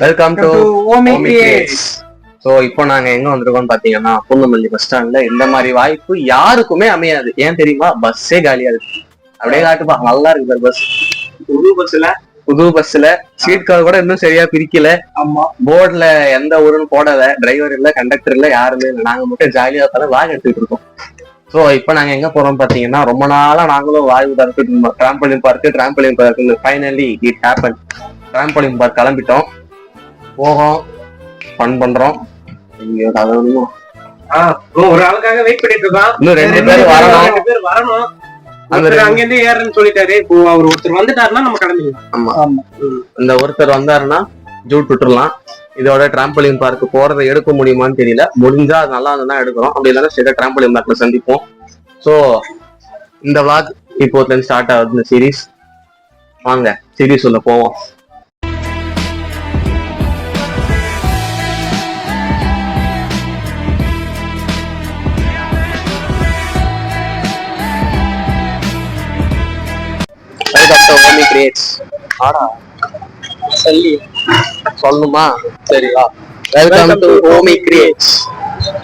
Welcome to Omi Omi creates. So இப்போ நாங்க எங்க வந்திருக்கோம்னு பாத்தீங்கன்னா பூந்தமல்லி பஸ் ஸ்டாண்ட்ல இந்த மாதிரி வாய்ப்பு யாருக்குமே அமையாது. ஏன் தெரியுமா? பஸ்ஸே காலியா இருக்கு. அப்படியே காட்டுப்பா, நல்லா இருக்கு சார் பஸ். புது பஸ்ல சீட் கவர் கூட இன்னும் சரியா பிரிக்கல. ஆமா, போர்டுல எந்த ஊருன்னு போடல. டிரைவர் இல்ல, கண்டக்டர் இல்ல, யாருமே இல்லை. நாங்க மட்டும் ஜாலியா இருந்தாலும் வாங்க எடுத்துட்டு இருக்கோம். ஸோ இப்போ நாங்க எங்க போறோம் பாத்தீங்கன்னா, ரொம்ப நாளா நாங்களும் வாய்ப்பு தரத்துட்டு இருந்தோம். டிராம்பலின் பார்க்கு finally it happen. Trampoline park கிளம்பிட்டோம், போகும் ஃபன் பண்றோம். ஒரு ஆளுக்காக வெயிட் பண்ணிட்டு இருக்கோம். இன்னும் 2 பேர் வரணும். அங்க இருந்து ஏறன்னு சொல்லிட்டாரு. இப்போ அவர் ஒருத்தர் வந்துட்டாருன்னா நம்ம கிளம்பிடலாம். ஆமா, இந்த ஒருத்தர் வந்தாருன்னா ஜூட் விட்டுறலாம். இதோட டிராம்பலின் பார்க் போறதை எடுக்க முடியுமான்னு தெரியல. முடிஞ்சா அது நல்லா இருந்தா எடுக்கிறோம், அப்படி இல்லைன்னா ஸ்ட்ரெயிட்டா டிராம்பலின் பார்க்ல சந்திப்போம். ஸோ இந்த விளாக் இப்போதுல ஸ்டார்ட் ஆகுது. இந்த சீரீஸ், வாங்க சீரீஸ் உள்ள போவோம். ஓமி கிரியேட்ஸ். ஆடா சொல்லி சொல்லணுமா? சரிவா. Welcome to Omi creates.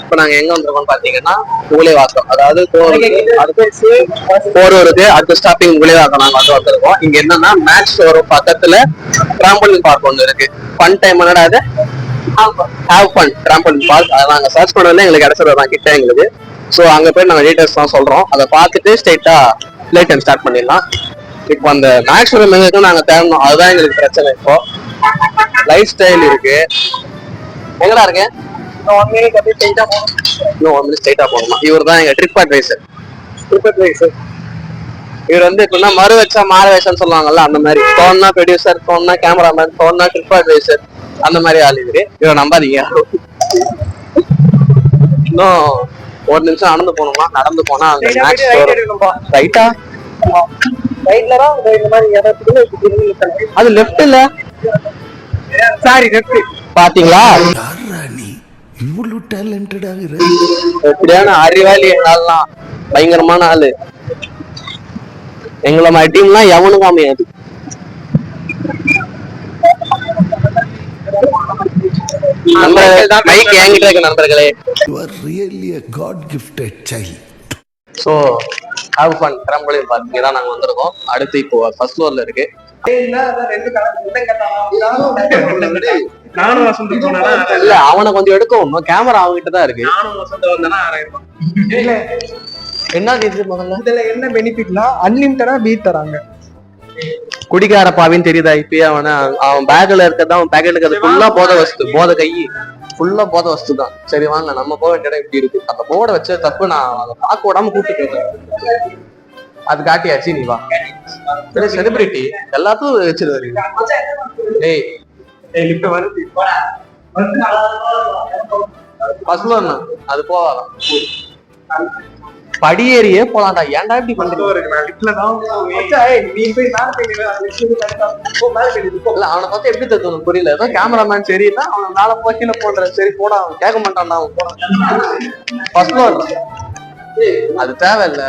இப்போ நாங்க எங்க வந்திருக்கோம் பாத்தீங்கன்னா முகலிவாக்கம், அதாவது போரூருக்கு அடுத்த ஸ்டாப்பிங் முகலிவாக்கம் நாங்க வந்திருக்கோம். இங்க என்னன்னா மேக்ஸ் ஷோரூம் பக்கத்துல டிராம்பலின் பார்க் ஒண்ணு இருக்கு. ஃபன் டைம் என்னடா அது? Have fun trampoline park. அதை நாங்க சர்ச் பண்ணதுல எங்களுக்கு கிடைச்சதான் கிட்ட எங்களுக்கு. ஸோ அங்க போய் நாங்க டீடைல்ஸ் தான் சொல்றோம். அதை பார்த்துட்டு ஸ்ட்ரெயிட்டா பிளே டைம் ஸ்டார்ட் பண்ணிடலாம். இப்போ அந்த மேக்ஸ் ஷோரூம் எங்களுக்கு நாங்க தேடணும், அதுதான் எங்களுக்கு பிரச்சனை. இப்போ லைஃப் ஸ்டைல் இருக்கு. எங்கடா இருக்கு? இன்னும் 1 மினிட் ஸ்ட்ரைட்டா போகணுமா? இவர் தான் எங்க ட்ரிப் அட்வைசர். இவர் வந்து எப்படின்னா மறு வச்சா மாற வச்சான்னு சொல்லுவாங்கல்ல, அந்த மாதிரி. தோணுனா ப்ரொடியூசர், தோணுனா கேமராமேன், தோணுனா ட்ரிப் அட்வைசர், அந்த மாதிரி ஆள் இவரு. இவரை நம்பாதீங்க. இன்னும் 1 நிமிஷம் நடந்து போனோம்னா, நடந்து போனா அந்த மேக்ஸ் ஷோரூம் ரைட்டா, அது லெஃப்ட் இல்ல, சாரி லெஃப்ட். பாத்தீங்களா இவ்வளவு டேலண்டடா எப்படியான அறிவாளி ஆள்லாம், பயங்கரமான ஆளு. எங்களை மாதிரி டீம்லாம் எவனுக்கும் அமையாது. நண்பர்களே, என்கிட்ட இருக்க நண்பர்களே, you are really a god gifted child. So have fun trampoline park தான் நாங்க வந்திருக்கோம். அடுத்து இப்போ ஃபர்ஸ்ட் ஃப்ளோர்ல இருக்கு. நானும் வசந்த் போனா இல்ல, அவனை கொஞ்சம் எடுக்கும், கேமரா அவங்கிட்ட தான் இருக்கு. நானும் வசந்த் வந்தனா 6000. இல்ல என்ன இது முதல்ல? இதுல என்ன பெனிஃபிட்னா அன்லிமிட்டடா பீட் தராங்க. குடிக்கார பாவின்னு தெரியுதா? இப்பயே அவன் பேக்ல இருக்கதான், அவன் பேக்கெட் இருக்கிறது ஃபுல்லா போத வஸ்து, போத கை ஃபுல்லா போத வஸ்து தான். சரி வாங்க, நம்ம போக வேண்டிய இடம் இப்படி இருக்கு. அந்த போர்டை வச்ச தப்பு, நான் அதை பார்க்க விடாம கூப்பிட்டு போயிட்டேன். அது காட்டியாச்சு, நீ வா. செலிபிரிட்டி எல்லாத்தையும் வச்சிருவாரு. ஏய் லிஃப்ட் வருது. ஃபர்ஸ்ட் ஃப்ளோர் அது போவாதான், படியேறியே போலாம்டா. ஏன்டா இப்படி பண்றீங்க? இல்ல, அவனை பார்த்தா எப்படி தத்துவம் புரியல. ஏதோ கேமராமேன் சரியில்லை, அவனை மேல போக்கில போடுற. சரி போடா, அவன் கேட்க மாட்டான்டா. அவன் போட ஃபர்ஸ்ட் ஃப்ளோர் அது தேவையில்ல.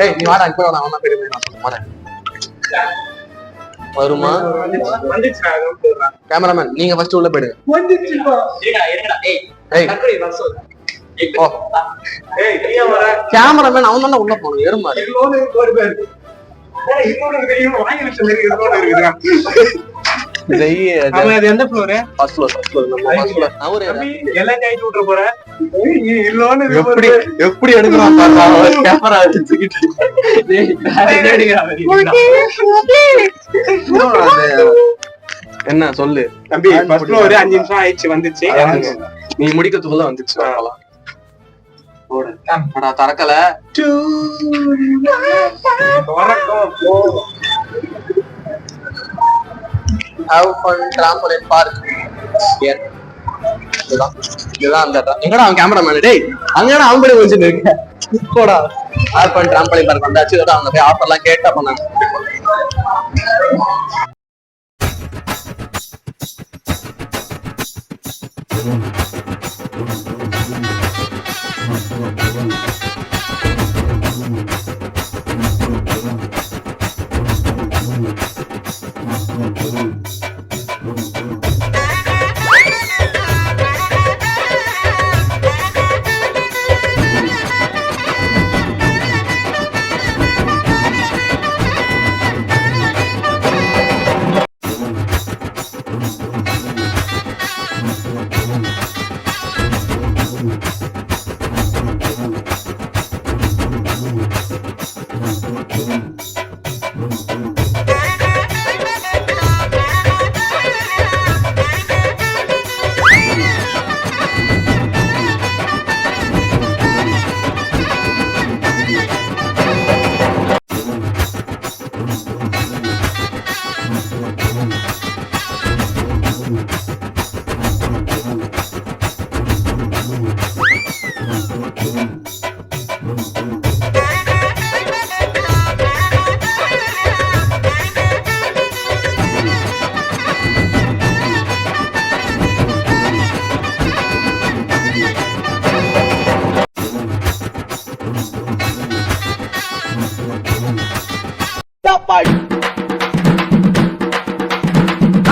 ஏய் நீ வாடா, இப்போ நான் அவனா பெரிய நான் சொல்ல மாட்டேன். வருமா கேமராமேன்? நீங்க ஃபர்ஸ்ட் உள்ள போயிடுங்க. கேமராமேன் அவன் தானே உள்ள போகணும். எருமாறு எந்த floor? First floor. First floor நம்ம ஃபர்ஸ்ட் ஃப்ளோர். அவரே எல்லாம் கைட்டு விட்டுற போற. எப்படி எடுக்கிறான் பாருடா கேமரா வச்சுக்கிட்டு. என்ன சொல்லு தம்பி? ஃபர்ஸ்ட் ஃப்ளோர் 5 நிமிஷம் ஆயிடுச்சு, வந்துச்சு. நீ முடிக்கிறதுக்குள்ள வந்துச்சு. தரக்கல Have fun trampoline park. இதுதான் அந்த இடம். எங்கடா அவன் கேமராமேன்? டேய் அங்கடா அவன் போய் வச்சுட்டு இருக்க. போடா, ஹேவ் ஃபன் டிராம்பலின் பார்க் வந்தாச்சு. இதோட அவங்க போய் ஆஃபர்லாம் கேட்டா பண்ணாங்க.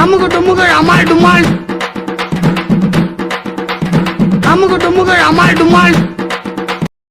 அமுகு டுமுகள் அமால் டுமால் அமுகு டுமுகள் அமால் டுமால்